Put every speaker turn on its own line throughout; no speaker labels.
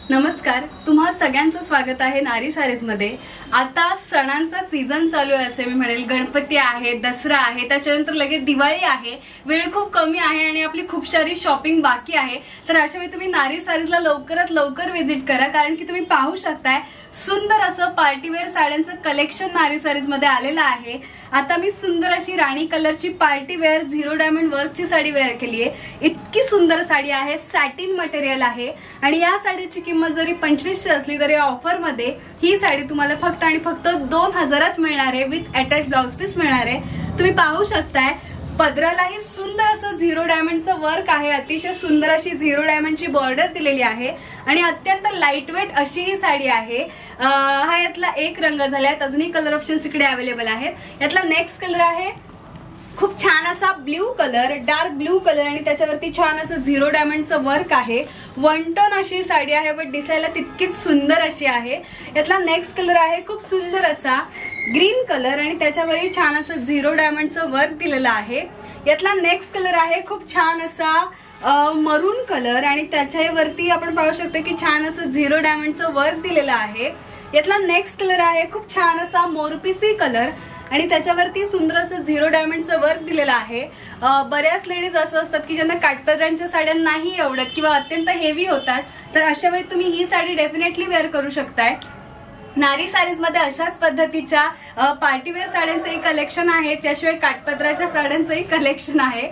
नमस्कार, तुम्हा सगळ्यांचं स्वागत आहे नारी सारीज मध्ये। आता सणांचा सीझन चालू आहे असे मी म्हणेल। गणपती आहे, दसरा आहे, त्याच्यानंतर लगेच दिवाळी आहे। वेळ खूप कमी आहे आणि आपली खूप सारी शॉपिंग बाकी आहे। तर अशा वेळी तुम्ही नारी सारीजला लवकरात लवकर व्हिजिट करा, कारण की तुम्ही पाहू शकताय सुंदर असं पार्टीवेअर साड्यांचं कलेक्शन नारी सारीज मध्ये आलेलं आहे। आता मी सुंदर अशी राणी कलरची पार्टीवेअर 0 डायमंड वर्कची साडी वेअर केली आहे। इतकी सुंदर साडी आहे, सॅटिन मटेरियल आहे आणि या साडीची किंमत जरी 2500 असली तरी ऑफर मध्ये ही साडी तुम्हाला फक्त आणि फक्त 2000 मिळणार आहे, विथ अटॅच ब्लाउज पीस मिळणार आहे। तुम्ही पाहू शकताय पदरालाही सुंदर असं 0 डायमंडचं वर्क आहे। अतिशय सुंदर अशी 0 डायमंडची बॉर्डर दिलेली आहे आणि अत्यंत लाईट वेट अशी ही साडी आहे। हा यातला एक रंग झालाय, अजूनही कलर ऑप्शन्स इकडे अवेलेबल आहेत। यातला नेक्स्ट कलर आहे खूप छान असा blue colour, dark blue colour आणि त्याच्यावरती छान असं 0 डायमंडचं वर्क आहे। 1 टोन अशी साडी आहे, बट दिसायला तितकीच सुंदर अशी आहे। यातला नेक्स्ट कलर आहे खूप सुंदर असा ग्रीन कलर आणि त्याच्यावरही छान असं 0 डायमंडचं वर्क दिलेलं आहे। यातला नेक्स्ट कलर आहे खूप छान असा मरून कलर आणि त्याच्यावरती आपण पाहू शकतो की छान असं 0 डायमंडचं वर्क दिलेलं आहे। यातला नेक्स्ट कलर आहे खूप छान असा मोरपिसी कलर आणि त्याच्यावरती सुंदर असं 0 डायमंडचं वर्क दिलेलं आहे। बऱ्याच लेडीज असं असतात की ज्यांना काठपदरांच्या साड्या नाही आवडत किंवा अत्यंत हेवी होतात, तर अशा वेळी तुम्ही ही साडी डेफिनेटली वेअर करू शकताय। नारी सारीज मध्ये अशाच पद्धतीच्या पार्टीवेअर साड्यांचंही कलेक्शन आहे, त्याशिवाय काठपदराच्या साड्यांचंही कलेक्शन आहे।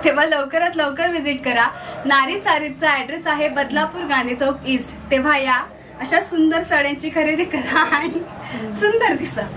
तेव्हा लवकरात लवकर व्हिजिट करा। नारी सारीजचा ऍड्रेस आहे बदलापूर गांधी चौक ईस्ट। तेव्हा या अशा सुंदर साड्यांची खरेदी करा आणि सुंदर दिसा।